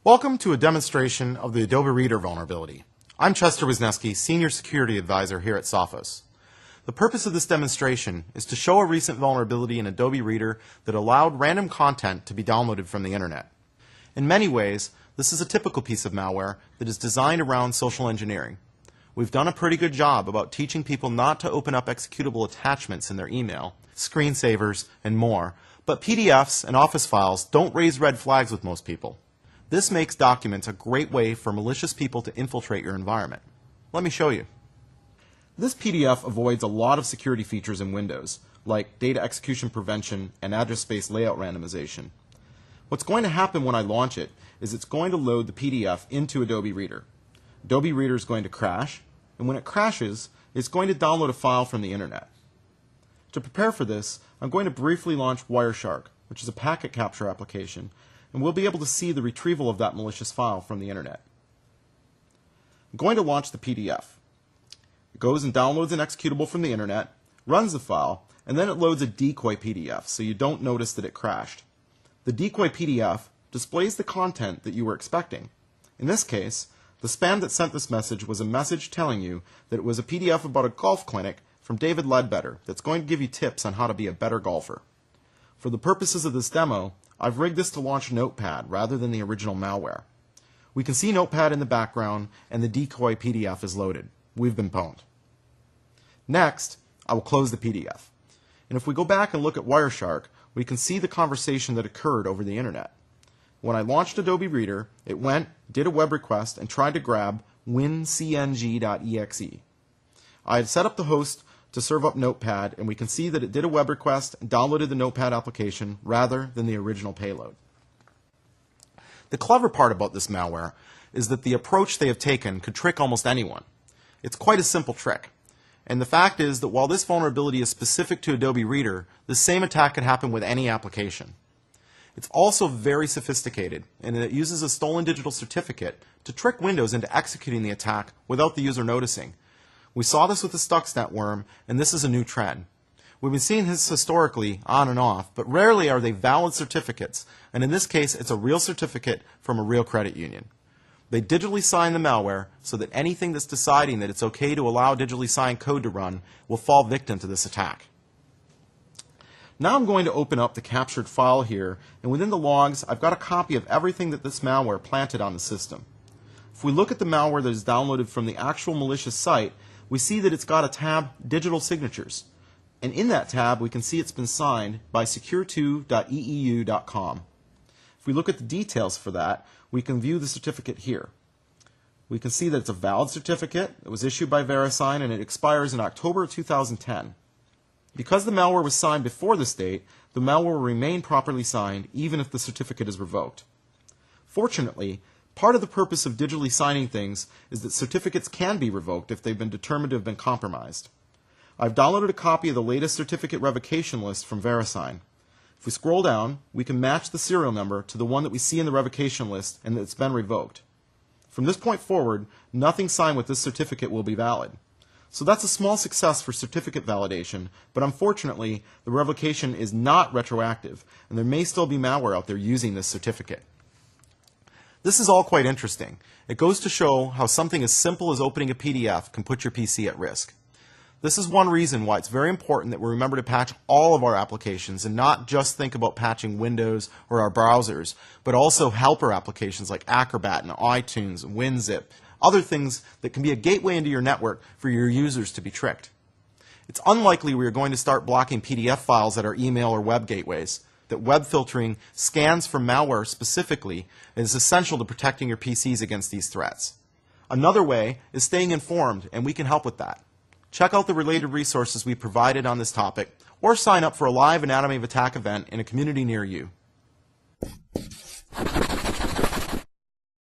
Welcome to a demonstration of the Adobe Reader vulnerability. I'm Chester Wisniewski, Senior Security Advisor here at Sophos. The purpose of this demonstration is to show a recent vulnerability in Adobe Reader that allowed random content to be downloaded from the internet. In many ways, this is a typical piece of malware that is designed around social engineering. We've done a pretty good job about teaching people not to open up executable attachments in their email, screensavers, and more, but PDFs and Office files don't raise red flags with most people. This makes documents a great way for malicious people to infiltrate your environment. Let me show you. This PDF avoids a lot of security features in Windows, like data execution prevention and address space layout randomization. What's going to happen when I launch it is it's going to load the PDF into Adobe Reader. Adobe Reader is going to crash, and when it crashes, it's going to download a file from the internet. To prepare for this, I'm going to briefly launch Wireshark, which is a packet capture application, and we'll be able to see the retrieval of that malicious file from the internet. I'm going to launch the PDF. It goes and downloads an executable from the internet, runs the file, and then it loads a decoy PDF so you don't notice that it crashed. The decoy PDF displays the content that you were expecting. In this case, the spam that sent this message was a message telling you that it was a PDF about a golf clinic from David Ledbetter that's going to give you tips on how to be a better golfer. For the purposes of this demo, I've rigged this to launch Notepad rather than the original malware. We can see Notepad in the background and the decoy PDF is loaded. We've been pwned. Next, I will close the PDF. And if we go back and look at Wireshark, we can see the conversation that occurred over the internet. When I launched Adobe Reader, it went, did a web request, and tried to grab wincng.exe. I had set up the host to serve up Notepad, and we can see that it did a web request and downloaded the Notepad application rather than the original payload. The clever part about this malware is that the approach they have taken could trick almost anyone. It's quite a simple trick. And the fact is that while this vulnerability is specific to Adobe Reader, the same attack could happen with any application. It's also very sophisticated, and it uses a stolen digital certificate to trick Windows into executing the attack without the user noticing. We saw this with the Stuxnet worm, and this is a new trend. We've been seeing this historically on and off, but rarely are they valid certificates, and in this case it's a real certificate from a real credit union. They digitally sign the malware so that anything that's deciding that it's okay to allow digitally signed code to run will fall victim to this attack. Now I'm going to open up the captured file here, and within the logs I've got a copy of everything that this malware planted on the system. If we look at the malware that is downloaded from the actual malicious site, we see that it's got a tab, Digital Signatures. And in that tab, we can see it's been signed by secure2.eeu.com. If we look at the details for that, we can view the certificate here. We can see that it's a valid certificate. It was issued by VeriSign, and it expires in October 2010. Because the malware was signed before this date, the malware will remain properly signed even if the certificate is revoked. Fortunately, part of the purpose of digitally signing things is that certificates can be revoked if they've been determined to have been compromised. I've downloaded a copy of the latest certificate revocation list from VeriSign. If we scroll down, we can match the serial number to the one that we see in the revocation list and that's been revoked. From this point forward, nothing signed with this certificate will be valid. So that's a small success for certificate validation, but unfortunately, the revocation is not retroactive, and there may still be malware out there using this certificate. This is all quite interesting. It goes to show how something as simple as opening a PDF can put your PC at risk. This is one reason why it's very important that we remember to patch all of our applications and not just think about patching Windows or our browsers, but also helper applications like Acrobat and iTunes and WinZip, other things that can be a gateway into your network for your users to be tricked. It's unlikely we are going to start blocking PDF files at our email or web gateways. That web filtering scans for malware specifically and is essential to protecting your PCs against these threats. Another way is staying informed, and we can help with that. Check out the related resources we provided on this topic, or sign up for a live Anatomy of Attack event in a community near you.